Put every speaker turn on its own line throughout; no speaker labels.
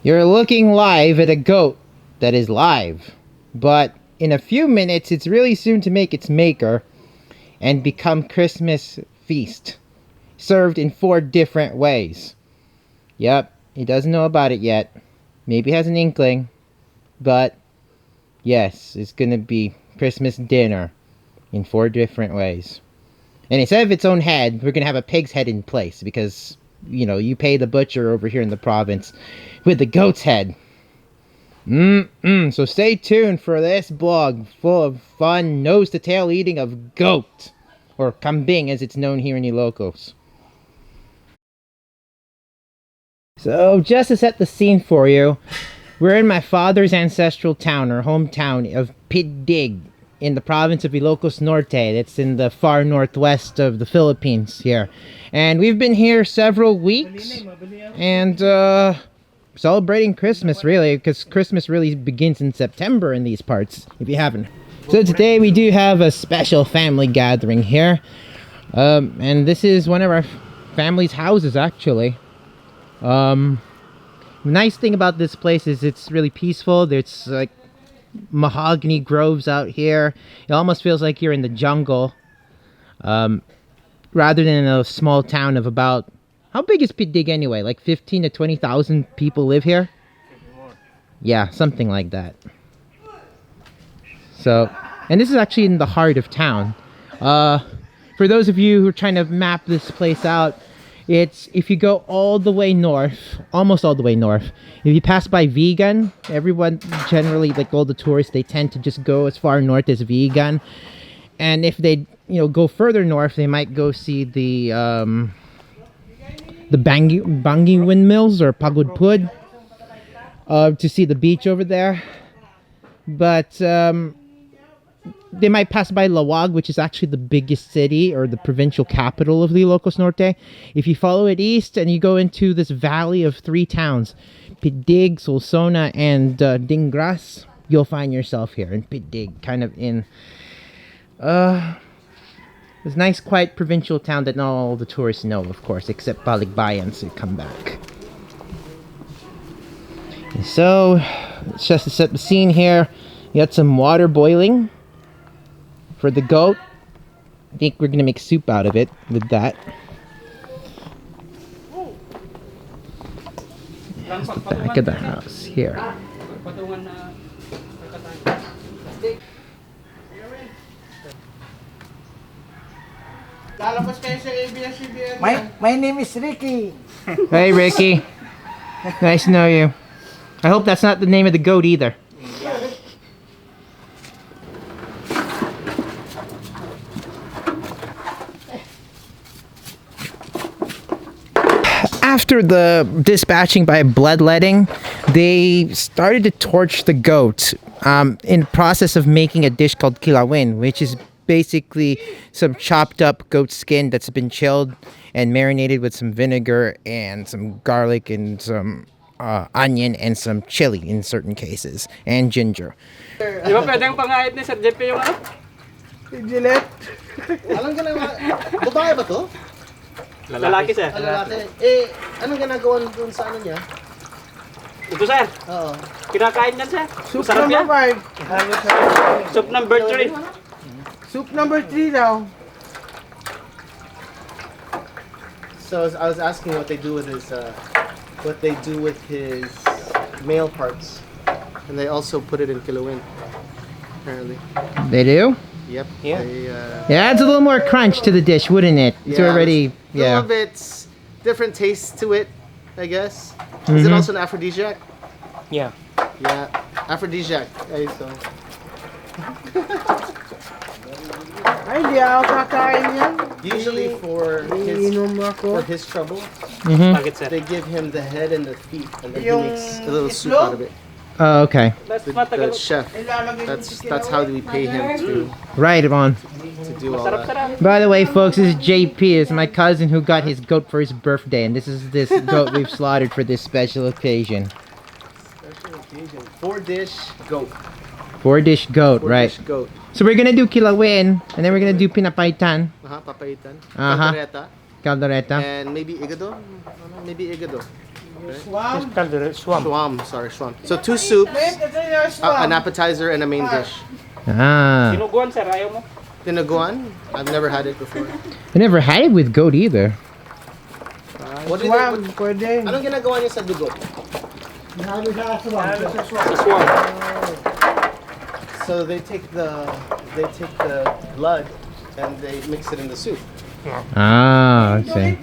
You're looking live at a goat that is live, but in a few minutes it's really soon to make its maker and become Christmas feast, served in 4 different ways. Yep, he doesn't know about it yet. Maybe has an inkling, but yes, it's gonna be Christmas dinner in 4 different ways. And instead of its own head, we're gonna have a pig's head in place because, you know, you pay the butcher over here in the province with the goat's head. So stay tuned for this blog full of fun nose-to-tail eating of goat, or kambing as it's known here in Ilocos. So just to set the scene for you, we're in my father's ancestral town, or hometown of Piddig, in the province of Ilocos Norte. It's in the far northwest of the Philippines here. And we've been here several weeks and celebrating Christmas, really, because Christmas really begins in September in these parts, if you haven't. So today we do have a special family gathering here. And this is one of our family's houses, actually. The nice thing about this place is it's really peaceful. There's like mahogany groves out here. It almost feels like you're in the jungle, rather than in a small town of about, how big is Piddig anyway? Like 15 to 20,000 people live here? Yeah, something like that. So, and this is actually in the heart of town. For those of you who are trying to map this place out, it's, if you go all the way north, almost all the way north, if you pass by Vegan, everyone generally, like all the tourists, they tend to just go as far north as Vegan. And if they, you know, go further north, they might go see the Bangi windmills, or Pagod to see the beach over there. But they might pass by Lawag, which is actually the biggest city, or the provincial capital of the Ilocos Norte. If you follow it east and you go into this valley of 3 towns, Piddig, Solsona, and Dingras, you'll find yourself here in Piddig, kind of in this nice, quiet provincial town that not all the tourists know, of course, except balikbayans who come back. And so, just to set the scene here, you got some water boiling for the goat. I think we're gonna make soup out of it with that. Here's the back of the house here.
My name is Ricky.
Hey Ricky, nice to know you. I hope that's not the name of the goat either. After the dispatching by bloodletting, they started to torch the goat in the process of making a dish called kilawin, which is basically some chopped up goat skin that's been chilled and marinated with some vinegar and some garlic and some onion and some chili in certain cases, and ginger.
Di ba pwedeng pangahit ni Sir JP yung ano?
Gillette. Anong ginagawa? Babae ba to?
Lalaki, sir.
Lalaki. Eh, anong ginagawa dun sa ano niya?
Ito, sir.
Oo.
Kinakain yan, sir.
Soup
Masarap
number
yan.
5.
Soup number 3.
Soup number 3 daw. So I was asking what they do with his male parts, and they also put it in kilawin. Apparently.
They do?
Yep.
Yeah.
Yeah, adds a little more crunch to the dish, wouldn't it? It's already,
a little bit different taste to it, I guess. Is it also an aphrodisiac?
Yeah.
Yeah, aphrodisiac. Ay, so. Ay, hindi ako kakain yan. Usually for his trouble,
Bakit, sir?
they give him the head and the feet, and then he makes a little soup out of it.
Oh, okay.
The chef. That's how we pay him to
Right on.
do all that.
By the way, folks, this is JP. This is my cousin who got his goat for his birthday, and this is this goat we've slaughtered for this special occasion.
Special occasion. 4-dish goat.
4-dish goat, right?
4-dish goat.
So we're gonna do kilawin, and then we're gonna do pinapaitan,
Papaitan.
Uh-huh.
Caldereta.
caldereta.
And maybe igado. Maybe igado.
It's caldereta, swamp.
Swam, sorry, swam. So 2 soups, an appetizer, and a main dish.
Ah.
Tinuguan, sir. Ayaw mo?
Tinuguan? I've never had it before.
I never had it with goat either.
What do they, anong ginagawa niya sa dugo?
Sa swamp.
So they take the blood and they mix it in the soup.
Ah, okay.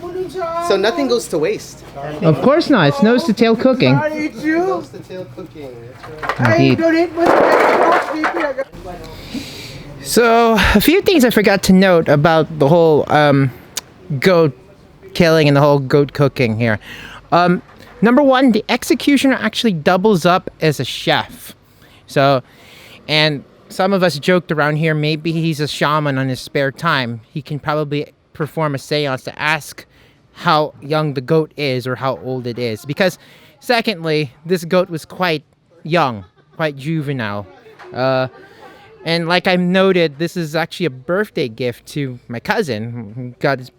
So nothing goes to waste.
Of course not. It's nose to tail cooking.
Nose to tail cooking. That's right.
Indeed. So, a few things I forgot to note about the whole goat killing and the whole goat cooking here. Number one, the executioner actually doubles up as a chef. So, and some of us joked around here, maybe he's a shaman on his spare time. He can probably perform a seance to ask how young the goat is or how old it is. Because, secondly, this goat was quite young, quite juvenile. And like I've noted, this is actually a birthday gift to my cousin. He got his,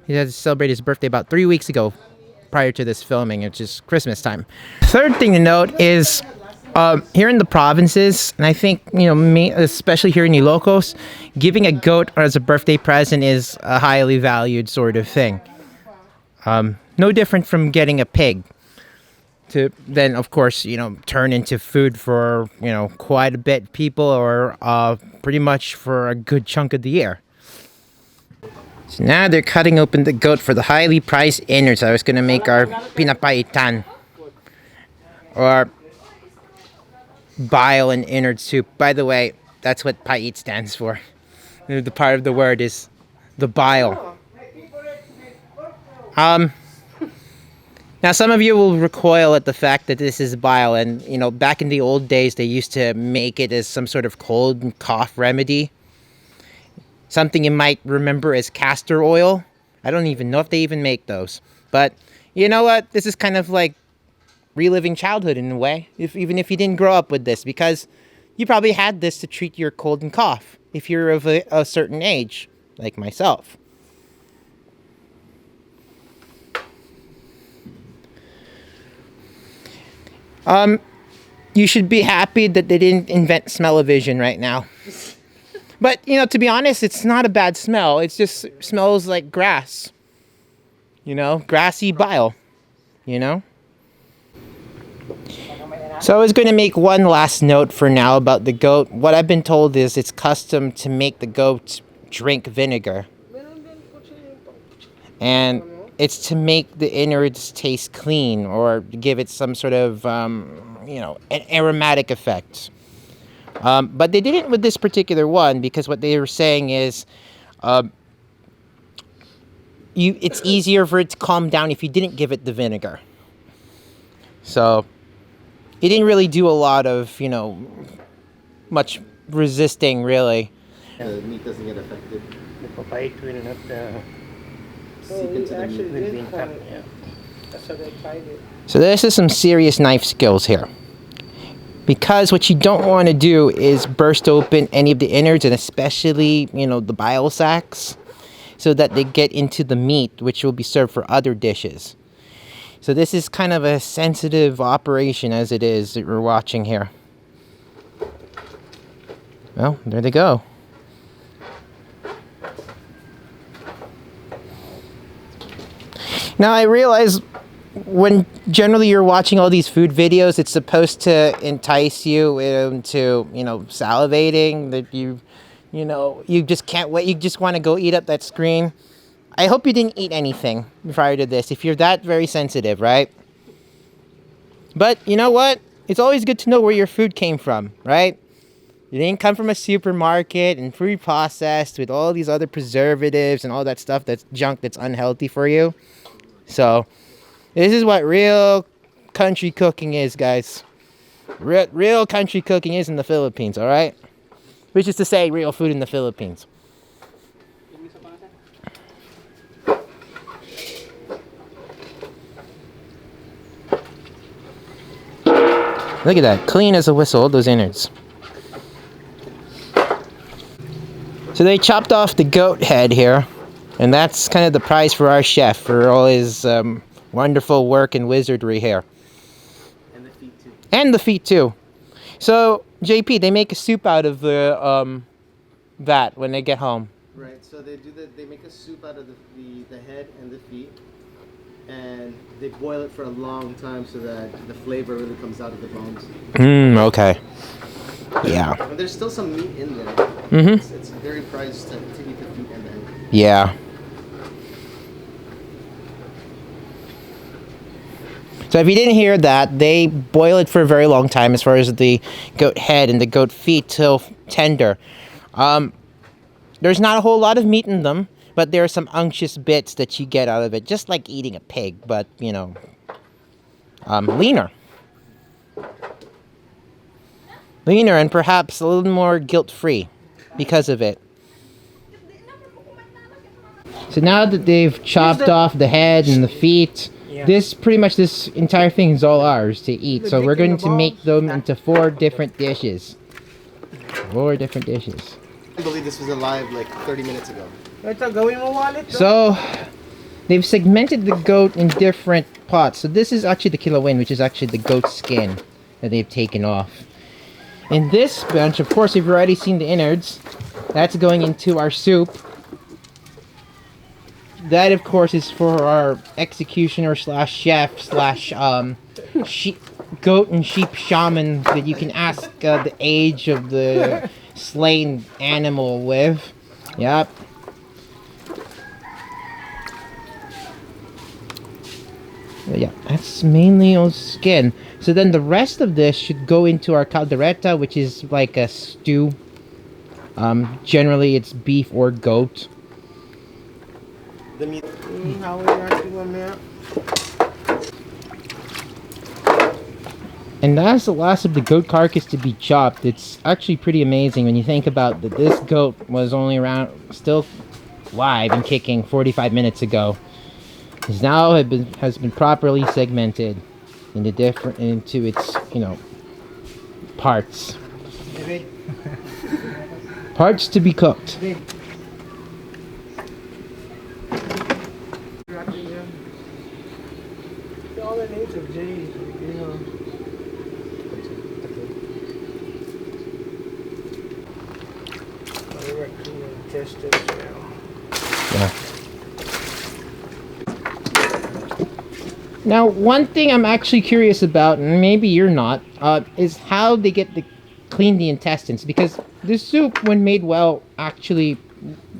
he had to celebrate his birthday about 3 weeks ago prior to this filming, which is Christmas time. Third thing to note is here in the provinces, and I think, especially here in Ilocos, giving a goat as a birthday present is a highly valued sort of thing. No different from getting a pig to then, of course, turn into food for, quite a bit of people or pretty much for a good chunk of the year. So now they're cutting open the goat for the highly prized innards. I was going to make our pinapaitan or bile and innard soup. By the way, that's what pait stands for. The part of the word is the bile. Now some of you will recoil at the fact that this is bile, and back in the old days they used to make it as some sort of cold and cough remedy. Something you might remember as castor oil. I don't even know if they even make those. But you know what? This is kind of like reliving childhood in a way, even if you didn't grow up with this, because you probably had this to treat your cold and cough if you're of a certain age, like myself. You should be happy that they didn't invent smell-o-vision right now. But, to be honest, it's not a bad smell. It just smells like grass. Grassy bile. So I was going to make one last note for now about the goat. What I've been told is it's custom to make the goat drink vinegar. And it's to make the innards taste clean or give it some sort of, an aromatic effect. But they didn't with this particular one, because what they were saying is it's easier for it to calm down if you didn't give it the vinegar. So it didn't really do a lot of, much resisting, really.
The meat doesn't get affected.
The papaya will not
Seep into the meat.
will be intact. Yeah. That's how they tried it.
So this is some serious knife skills here. Because what you don't want to do is burst open any of the innards, and especially, the bile sacs, so that they get into the meat, which will be served for other dishes. So this is kind of a sensitive operation as it is that we're watching here. Well, there they go. Now I realize when generally you're watching all these food videos, it's supposed to entice you into, salivating, that you just can't wait. You just want to go eat up that screen. I hope you didn't eat anything prior to this, if you're that very sensitive, right? But you know what? It's always good to know where your food came from, right? It didn't come from a supermarket and pre-processed with all these other preservatives and all that stuff that's junk that's unhealthy for you. So this is what real country cooking is, guys. Real country cooking is in the Philippines, all right? Which is to say, real food in the Philippines. Look at that, clean as a whistle, those innards. So they chopped off the goat head here, and that's kind of the prize for our chef for all his wonderful work and wizardry here.
And the feet too.
And the feet too. So, JP, they make a soup out of the that when they get home.
Right. So they do they make a soup out of the head and the feet, and they boil it for a long time so that the flavor really comes out of the bones.
Okay. Yeah.
And there's still some meat in there.
Mm-hmm.
It's very prized to eat the feet and the head.
Yeah. So if you didn't hear that, they boil it for a very long time as far as the goat head and the goat feet till tender. There's not a whole lot of meat in them, but there are some unctuous bits that you get out of it, just like eating a pig, but, you know, leaner. Leaner and perhaps a little more guilt-free because of it. So now that they've chopped off the head and the feet, this entire thing is all ours to eat. So we're going to make them into 4 different dishes. 4 different dishes.
I believe this was alive like 30 minutes ago.
Ito, gawin mo wallet.
So they've segmented the goat in different pots. So this is actually the kinilaw, which is actually the goat skin that they've taken off. In this bunch, of course, you've already seen the innards. That's going into our soup. That, of course, is for our executioner slash chef slash goat and sheep shaman that you can ask the age of the slain animal with. Yep. Yeah, that's mainly on skin. So then the rest of this should go into our caldereta, which is like a stew. Generally, it's beef or goat.
The meat.
And that's the last of the goat carcass to be chopped. It's actually pretty amazing when you think about that this goat was only around, still live and kicking 45 minutes ago. It's now has been properly segmented into its, you know, parts. Parts to be cooked.
All the names of J, you know. Test this now.
Yeah. Now, one thing I'm actually curious about, and maybe you're not, is how they get to clean the intestines. Because this soup, when made well, actually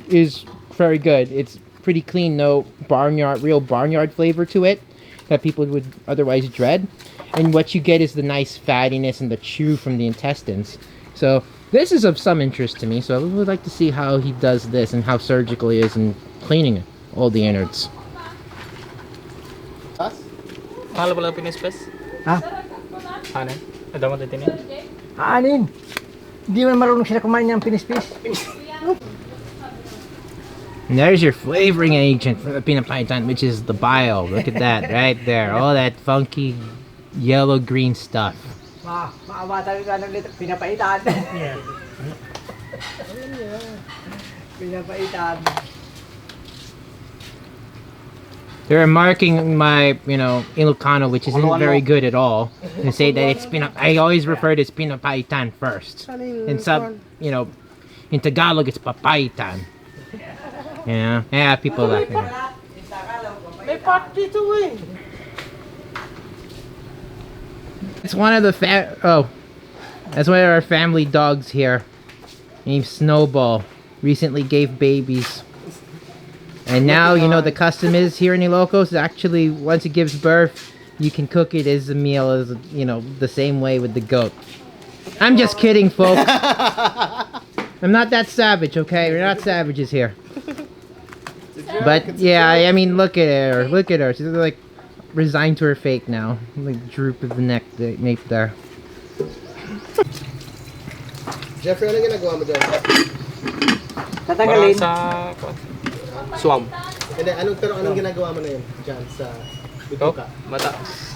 is very good. It's pretty clean, no real barnyard flavor to it that people would otherwise dread. And what you get is the nice fattiness and the chew from the intestines. So this is of some interest to me. So I would like to see how he does this and how surgical he is in cleaning all the innards.
Mahal pala pinispes?
Ha?
Ano? Ada mo titin yan?
Anin? Hindi man marunong sila kumain ng pinispis.
And there's your flavoring agent for the peanut python, which is the bile. Look at that right there. All that funky yellow-green stuff.
Maawa talaga ng pinapaitan. Yeah. Pinapaitan.
They're marking my, you know, Ilocano, which isn't very good at all. They say that it's I always refer to it as pinapaitan first. In you know, in Tagalog it's papaitan. Yeah, yeah, people like that.
May party to win.
It's one of the that's one of our family dogs here, named Snowball. Recently gave babies. And now, you know, the custom is here in Ilocos, actually, once it gives birth, you can cook it as a meal, as you know, the same way with the goat. I'm just kidding, folks. I'm not that savage, okay? We're not savages here. But, yeah, I mean, look at her. Look at her. She's like resigned to her fate now. Like droop of the neck there.
Jeffrey, ano ginagawa mo doon?
Tatanggalin.
Sa swab.
Hindi, anong ginagawa mo na yun dyan sa
Ito,
bituka?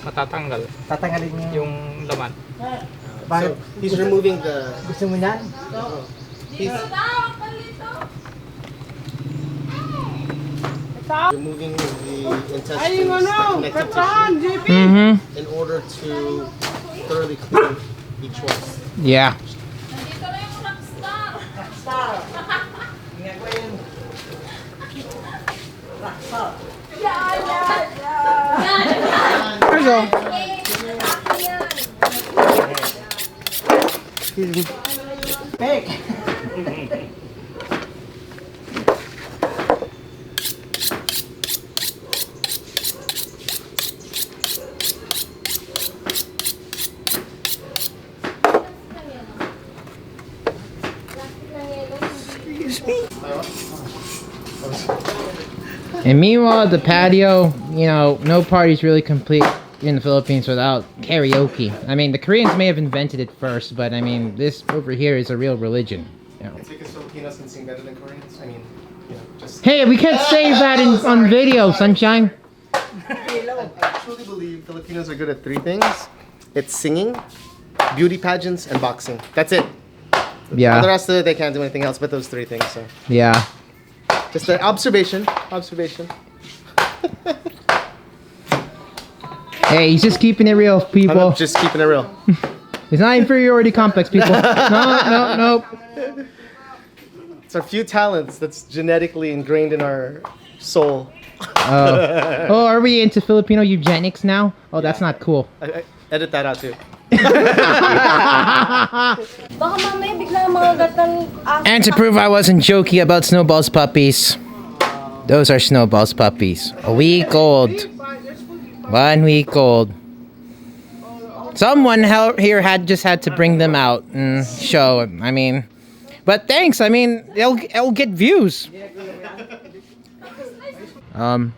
matatanggal
Tatanggalin niyo.
yung laman.
So, he's removing the...
Gusto mo yan?
He's... removing the intestines, the connective tissue,
Mm-hmm.
in order to thoroughly clean each one.
Yeah. There's all.
Fake.
And meanwhile, the patio, you know, no party's really complete in the Philippines without karaoke. I mean, the Koreans may have invented it first, but I mean, this over here is a real religion. You know.
It's because Filipinos can sing better than Koreans. I mean, you know, just.
Hey, we can't say that on video, sunshine.
I truly believe Filipinos are good at three things. It's singing, beauty pageants, and boxing. That's it. All the
Yeah.
rest of it, they can't do anything else but those three things. So,
Yeah.
just an observation. Observation.
Hey, he's just keeping it real,
I'm
people.
just keeping it real.
It's not inferiority complex, people. No.
It's our few talents that's genetically ingrained in our soul.
Oh, are we into Filipino eugenics now? Oh, that's not cool.
I edit that out too.
Baka mamaya bigla mga gatang
And to prove I wasn't joking about Snowball's puppies, those are Snowball's puppies. A week old. 1 week old. Someone here had to bring them out and show. I mean, but thanks. I mean, it'll get views. And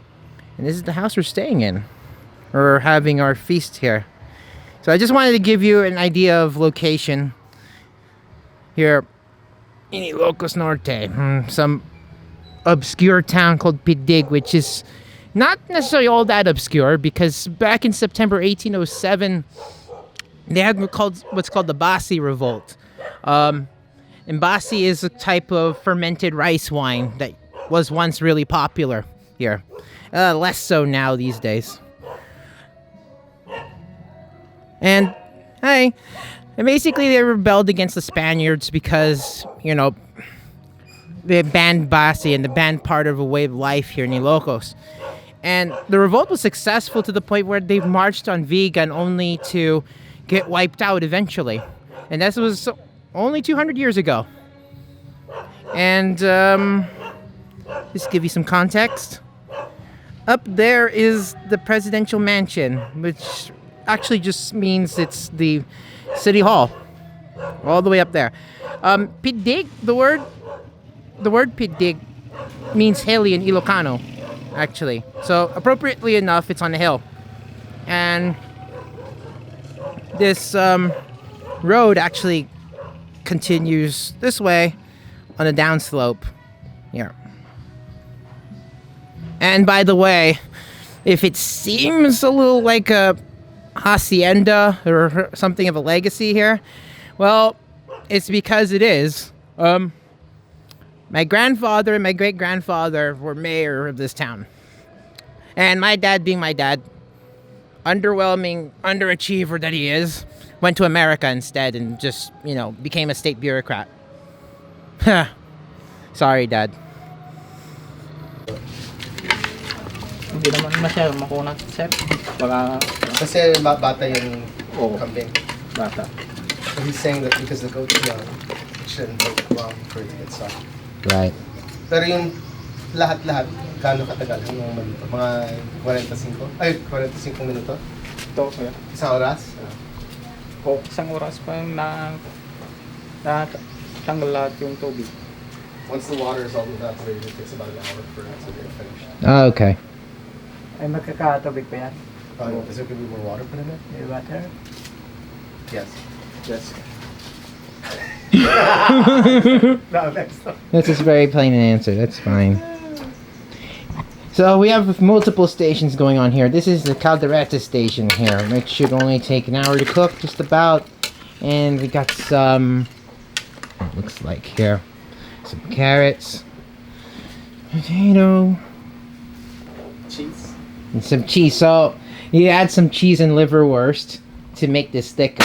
this is the house we're staying in. We're having our feast here. So I just wanted to give you an idea of location here in Ilocos Norte. Some obscure town called Piddig, which is not necessarily all that obscure because back in September 1807, they had what's called the Basi Revolt. And Basi is a type of fermented rice wine that was once really popular here. Less so now these days. And hey, and basically they rebelled against the Spaniards because, you know, they banned Basi and they banned part of a way of life here in Ilocos. And the revolt was successful to the point where they marched on Vigan only to get wiped out eventually. And this was only 200 years ago. And just to give you some context, up there is the presidential mansion, which actually just means it's the city hall, all the way up there. Piddig, the word Piddig means hilly in Ilocano, actually. So appropriately enough, it's on a hill, and this road actually continues this way on a downslope here. And by the way, if it seems a little like a hacienda or something of a legacy here, well, it's because it is. My grandfather and my great-grandfather were mayor of this town. And my dad, being my dad, underwhelming underachiever that he is, went to America instead and just, you know, became a state bureaucrat. Sorry, Dad.
Hindi naman masyadong makunat, sir. Baka
Kasi bata yung
Oo.
kambing.
bata.
So he's saying that because the goat's young, it shouldn't take long for it to get soft.
Right.
Pero yung lahat-lahat, gaano katagal hanggang malito? Mga 45 minuto?
Ito, sir.
Isang oras?
O, isang oras pa yung tanggal lahat yung tubig.
Once the water is all evaporated, it takes about an hour for it to get finished.
Oh, okay.
Ay magkakatubig pa yan.
Is there going to be more water put in it?
May water.
Yes.
Yes.
No, next time.
That's just very plain an answer. That's fine. So we have multiple stations going on here. This is the caldereta station here, which should only take an hour to cook, just about. And we got some, it looks like here, some carrots, potato,
cheese.
And some cheese. So you add some cheese and liverwurst to make this thicker.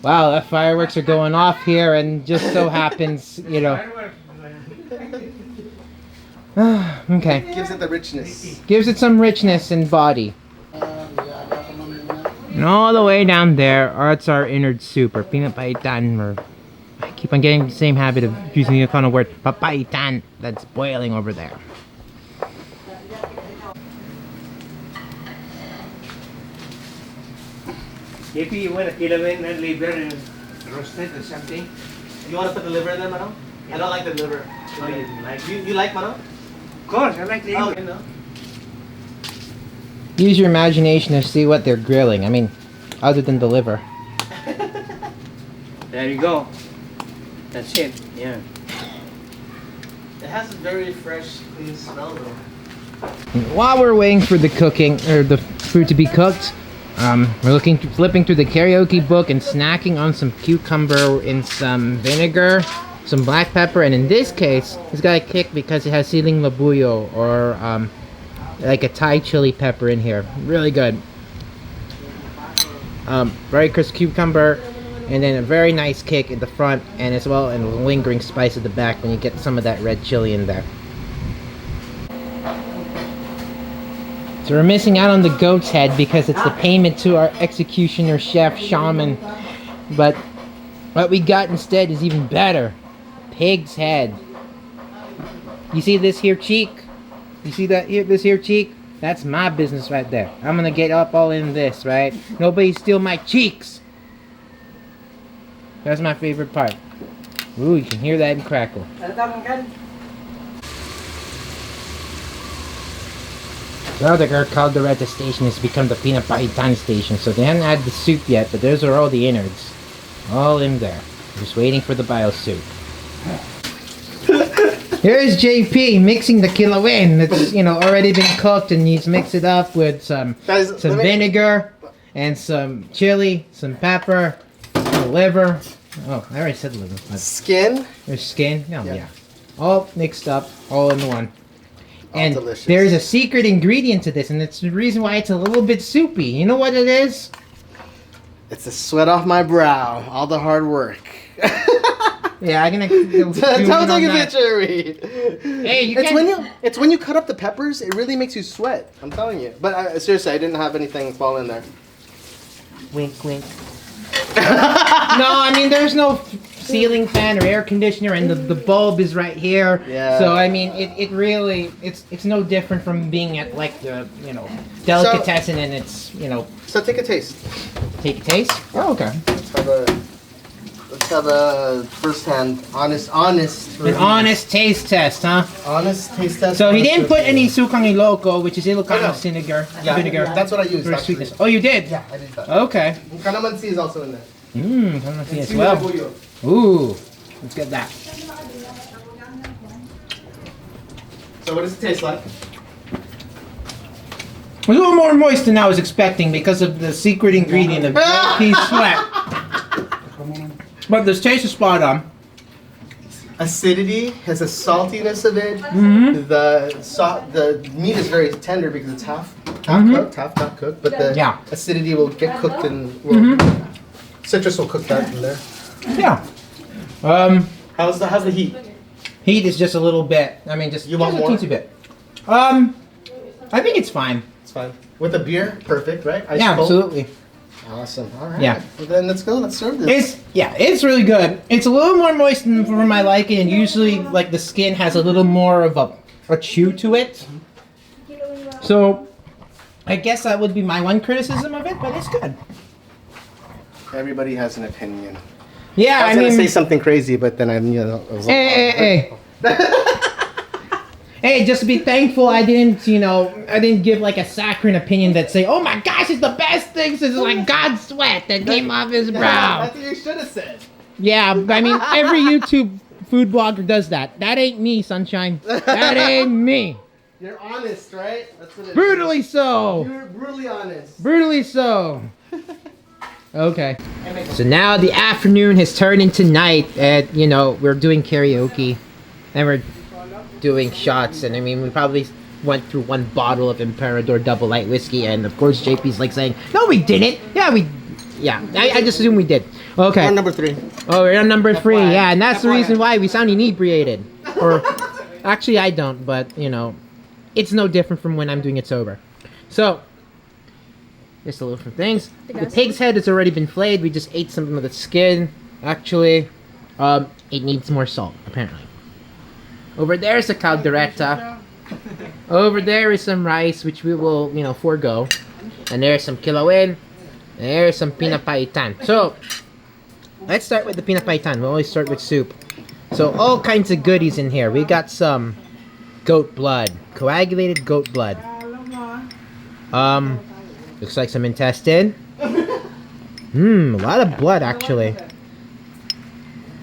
Wow, the fireworks are going off here, and just so happens, you know. Okay.
Gives it the richness.
Gives it some richness and body. And all the way down there, it's our innard soup, or pinapaitan, or I keep on getting the same habit of using the Ilocano word, papaitan, that's boiling over there.
Maybe you want to kill and liver and roasted or something.
You want to put the liver in there, Mano? I don't like the liver.
Oh, you didn't like it?
You like Mano?
Of course, I like liver.
Oh, you know.
Use your imagination to see what they're grilling. I mean, other than the liver.
There you go. That's it. Yeah.
It has a very fresh, clean smell though.
While we're waiting for the cooking, or the food to be cooked, we're flipping through the karaoke book and snacking on some cucumber in some vinegar, some black pepper, and in this case, it's got a kick because it has siling labuyo, or like a Thai chili pepper in here. Really good. Very crisp cucumber, and then a very nice kick at the front, and as well, and a lingering spice at the back when you get some of that red chili in there. So we're missing out on the goat's head because it's the payment to our executioner, chef, shaman. But what we got instead is even better. Pig's head. You see this here cheek? You see that here, this here cheek? That's my business right there. I'm gonna get up all in this, right? Nobody steal my cheeks. That's my favorite part. Ooh, you can hear that and crackle. Now the caldereta station has become the pinapaitan station, so they haven't had the soup yet, but those are all the innards. All in there. Just waiting for the bile soup. Here's JP mixing the kilawin. It's, you know, already been cooked, and he's mixed it up with some vinegar and some chili, some pepper, some liver. Oh, I already said liver.
Skin.
There's skin. Oh, yeah. All mixed up, all in one. And
delicious.
There's a secret ingredient to this, and it's the reason why it's a little bit soupy. You know what it is?
It's the sweat off my brow. All the hard work.
Yeah, I'm gonna.
Don't take a picture of me.
Hey, you
It's when you cut up the peppers. It really makes you sweat. I'm telling you. But seriously, I didn't have anything fall in there.
Wink, wink. No, I mean there's no ceiling fan or air conditioner, and the bulb is right here.
Yeah.
So I mean it really it's no different from being at like the delicatessen, and it's
So take a taste.
Take a taste. Oh, okay.
Let's have a first-hand, honest
An
review.
honest taste test, huh?
Honest taste test.
So he
honest
didn't put
review.
any sukang Iloco, which is Ilocano
Oh, no.
vinegar.
Yeah,
Vinegar.
that's what I used.
For
Actually.
sweetness. Oh, you did?
Yeah, I did that.
Okay.
Calamansi is also in there.
Calamansi as well.
Siling labuyo.
Ooh, let's get that.
So what does it taste like?
It's a little more moist than I was expecting because of the secret ingredient of pea sweat. But this taste is spot on.
Acidity has a saltiness of it. The meat is very tender because it's half cooked, half not cooked. But the acidity will get cooked and citrus will cook that in there.
Yeah.
How's the heat?
Heat is just a little bit. I mean, just
You want
a
more?
teensy bit. I think it's fine.
It's fine. With a beer, perfect, right? Ice
Yeah,
cold?
absolutely.
Awesome. All right.
Yeah.
Well, then let's go. Let's serve this.
It's really good. It's a little more moist than for my liking, and usually like the skin has a little more of a chew to it. So I guess that would be my one criticism of it, but it's good.
Everybody has an opinion.
Yeah,
I was gonna
mean,
say something crazy, but then I was
hey. Hey, just be thankful I didn't give like a saccharine opinion that say, oh my gosh, it's the best thing since like God's sweat that came off his brow.
That's what you should have said.
Yeah, I mean, every YouTube food blogger does that. That ain't me, sunshine. That ain't me.
You're honest, right? That's what it
Brutally
is.
so.
You're brutally honest.
Brutally so. Okay. So now the afternoon has turned into night, and we're doing karaoke, and we're doing shots, and I mean we probably went through one bottle of Emperador Double Light whiskey, and of course JP's like saying, "No, we didn't." I just assume we did. Okay.
We're on number 3.
Oh, we're on number 3.
FYI.
Yeah, and that's the
FYI.
reason why we sound inebriated. Or actually, I don't, but you know, it's no different from when I'm doing it sober. So. Just a little different things. The pig's head has already been flayed. We just ate some of the skin. Actually, it needs more salt, apparently. Over there is a caldereta. Over there is some rice, which we will, you know, forego. And there's some kilawin. And there's some pinapaitan. So, let's start with the pinapaitan. We always start with soup. So, all kinds of goodies in here. We got some goat blood. Coagulated goat blood. Looks like some intestine. A lot of blood actually.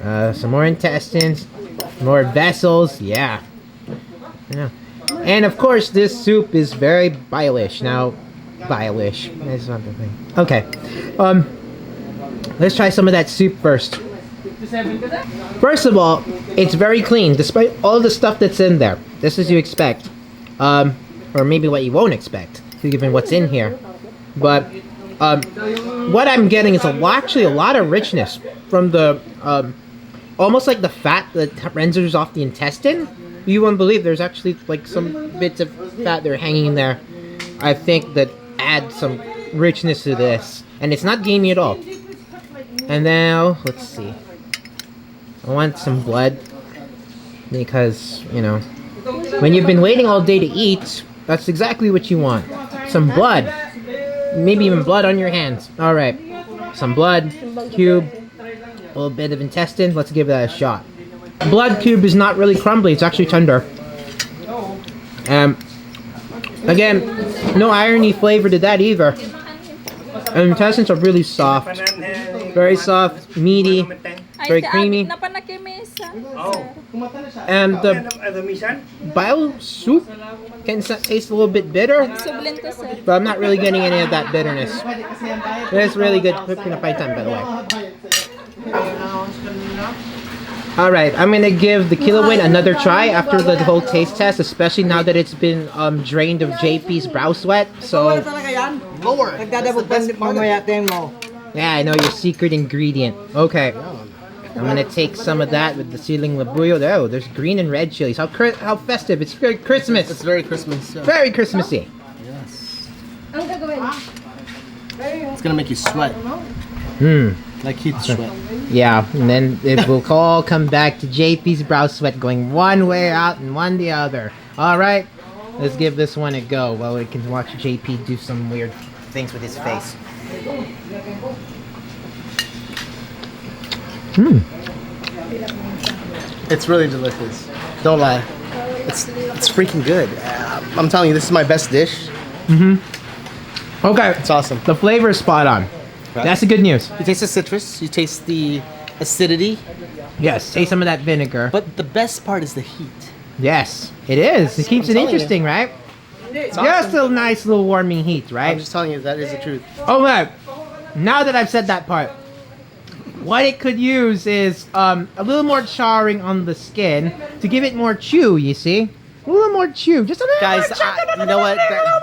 Some more intestines, more vessels. Yeah. And of course, this soup is very bile-ish. Now, bile-ish. That's not the thing. Okay. Let's try some of that soup first. First of all, it's very clean, despite all the stuff that's in there. This is you expect, or maybe what you won't expect, given what's in here. But what I'm getting is actually a lot of richness from the almost like the fat that renders off the intestine. You won't believe there's actually like some bits of fat that are hanging in there. I think that add some richness to this, and it's not gamey at all. And now let's see. I want some blood because you know when you've been waiting all day to eat, that's exactly what you want. Some blood. Maybe even blood on your hands. Alright. Some blood, cube, a little bit of intestine. Let's give that a shot. Blood cube is not really crumbly. It's actually tender. Again, no irony flavor to that either. And intestines are really soft. Very soft, meaty, very creamy. And the bile soup can taste a little bit bitter, but I'm not really getting any of that bitterness. It's really good pinapaitan, by the way. Alright, I'm gonna give the kilawin another try after the whole taste test, especially now that it's been drained of JP's brow sweat. So,
Lower.
yeah, I know your secret ingredient. Okay. I'm gonna take some of that with the siling labuyo. Oh, there's green and red chilies. How festive! It's very Christmas.
It's very Christmas. Yeah.
Very Christmassy.
Yes. It's gonna make you sweat. Like heat sweat.
Yeah, and then it will all come back to JP's brow sweat going one way out and one the other. All right, let's give this one a go while we can watch JP do some weird things with his face.
It's really delicious. Don't lie. It's freaking good. I'm telling you, this is my best dish.
Okay,
It's awesome.
the flavor is spot on.
Right.
That's the good news.
You taste the citrus. You taste the acidity.
Yes, taste some of that vinegar.
But the best part is the heat.
Yes, it is. It keeps
I'm
it
telling
interesting, right?
It's
Just a nice little warming heat,
I'm
right?
just telling you, that is the truth.
Oh, right. Now that I've said that part, what it could use is a little more charring on the skin to give it more chew, you see? A little more chew. Just a little
Guys,
more chew.
you know what?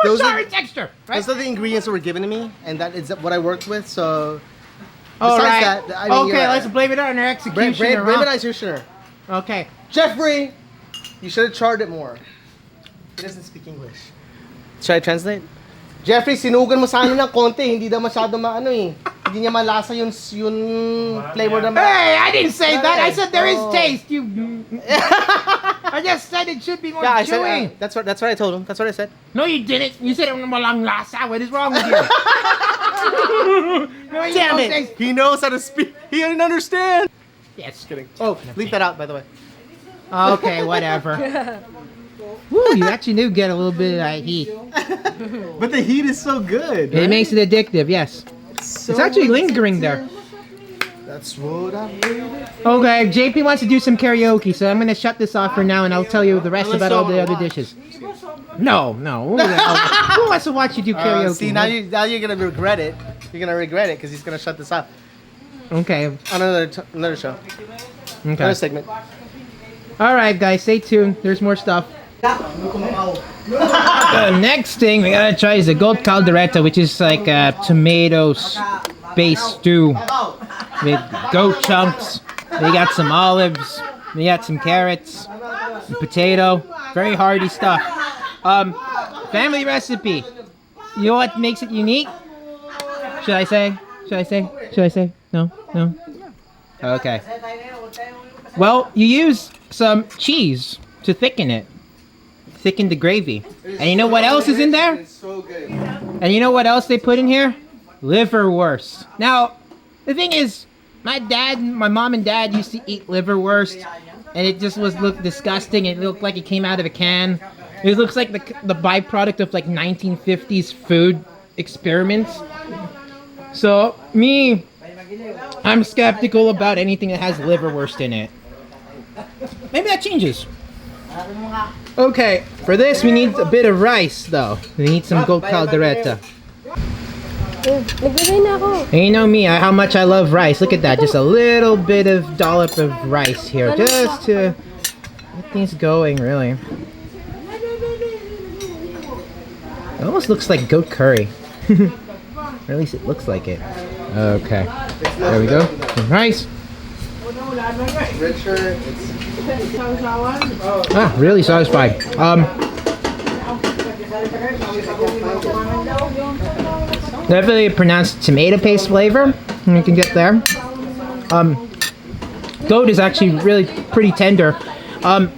Those
Those are-
charring texture, right?
Those are the ingredients that were given to me, and that is what I worked with, so...
All
besides
right.
that, I mean,
Okay,
you're-
let's blame it on our executioner.
Blame
huh?
it on executioner.
Okay.
Jeffrey, you should have charred it more. He doesn't speak English. Should I translate? Jeffrey, sinugan mo sana ng konti. Hindi daw masyado maano eh. Hindi niya malasa yung flavor na
Hey, I didn't say that. I said there is taste. You. I just said it should be more
Yeah, I
chewy.
said, that's what I told him. That's what I said.
No, you didn't. You said walang lasa. What is wrong with you? No, you
Damn
don't
it!
say-
He knows how to speak. He didn't understand.
Yes.
Kidding. Oh, leave that out, by the way.
Okay, whatever. Woo, you actually do get a little bit of that heat.
But the heat is so good.
It makes it addictive, yes.
So
It's actually lingering there.
That's what I mean.
Okay, JP wants to do some karaoke, so I'm going to shut this off for now and I'll tell you the rest about all the other dishes. No. Who wants to watch you do karaoke?
See, now you're gonna regret it. You're gonna regret it because he's gonna shut this off.
Okay.
On another show.
Okay.
Another segment.
Alright, guys, stay tuned. There's more stuff. The next thing we gotta try is the goat caldereta, which is like a tomato-based stew with goat chunks. We got some olives. We got some carrots, some potato. Very hearty stuff. Family recipe. You know what makes it unique? Should I say? Should I say? Should I say? No? No? Okay. Well, you use some cheese to thicken it. Thicken the gravy. And you know what else is in there?
It's so good.
And you know what else they put in here? Liverwurst. Now, the thing is, my mom and dad used to eat liverwurst, and it just looked disgusting. It looked like it came out of a can. It looks like the byproduct of like 1950s food experiments. So, I'm skeptical about anything that has liverwurst in it. Maybe that changes. Okay, for this we need a bit of rice though. We need some goat caldereta.
Nagbigay na ako.
And you know me, how much I love rice. Look at that, just a little bit of dollop of rice here, just to get things going, really. It almost looks like goat curry. Or at least it looks like it. Okay, there we go. Some rice.
Richer.
Ah, really satisfying. Definitely a pronounced tomato paste flavor. You can get there. Goat is actually really pretty tender.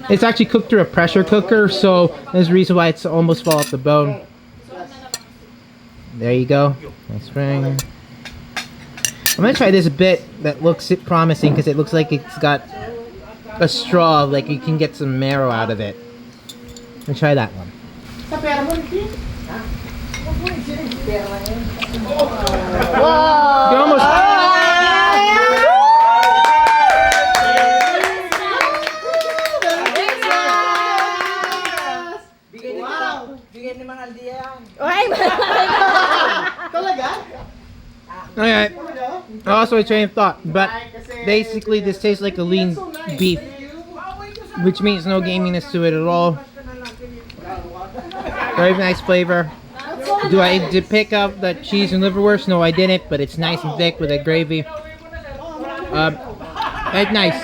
It's actually cooked through a pressure cooker, so there's a reason why it's almost fall off the bone. There you go. Nice ring. I'm gonna try this bit that looks promising because it looks like it's got a straw, like you can get some marrow out of it. Let's try that one.
Wow!
You almost. Alright. Also a train of thought, but basically this tastes like a lean beef, which means no gaminess to it at all. Very nice flavor. Did I pick up the cheese and liverwurst? No, I didn't, but it's nice and thick with the gravy. It's nice.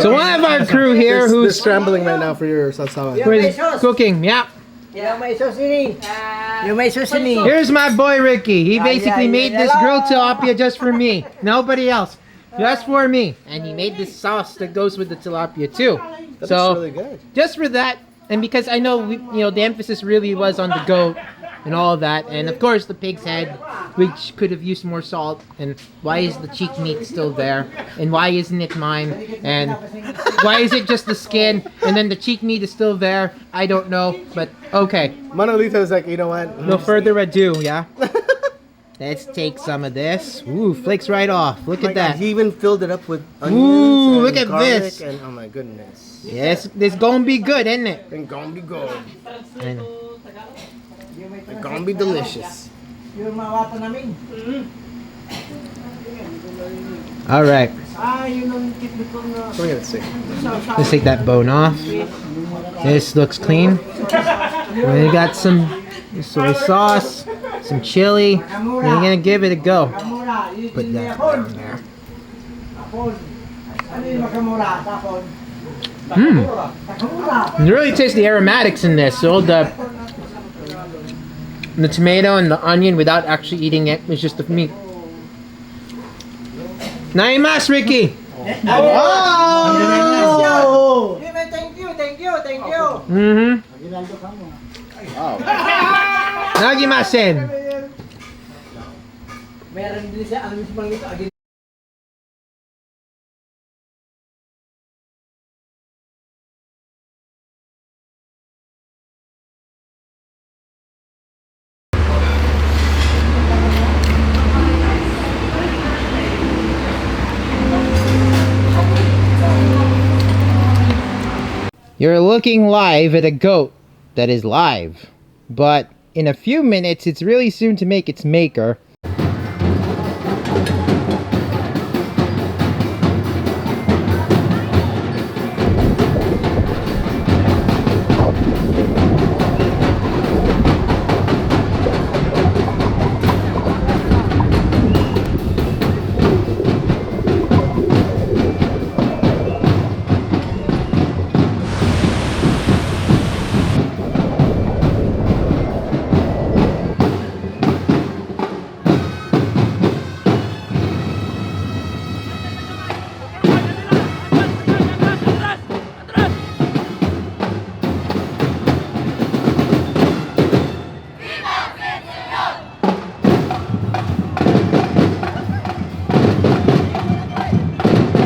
So one of our crew here
They're
who's
scrambling right now for your salsawan.
cooking, yeah. Here's my boy Ricky. He basically made this grilled tilapia just for me. Nobody else. Just for me. And he made this sauce that goes with the tilapia too.
That's
So
really good.
just for that, and because I know the emphasis really was on the goat and all of that, and of course the pig's head, which could have used more salt, and why is the cheek meat still there, and why isn't it mine, and why is it just the skin, and then the cheek meat is still there? I don't know, but okay.
Manolito is like, you know what?
No further ado, yeah. Let's take some of this. Ooh, flakes right off. Look
Oh my
at
God,
that.
he even filled it up with onions.
Ooh,
and
look at
garlic
this.
And, oh my goodness.
Yes, this gonna be good, isn't it?
And gonna be good.
I know.
And gonna be delicious.
All right.
We're gonna see.
Let's take that bone off. This looks clean. We got some soy sauce, some chili. We're gonna give it a go. Put that down there. You really taste the aromatics in this. So the tomato and the onion without actually eating it. It's just the meat. Naimas, Ricky!
Oh!
Thank you.
Mm-hmm.
Wow.
Nagimasen.
Meron din siya, alam mo si Pangito, agad.
You're looking live at a goat that is live, but in a few minutes it's really soon to make its maker,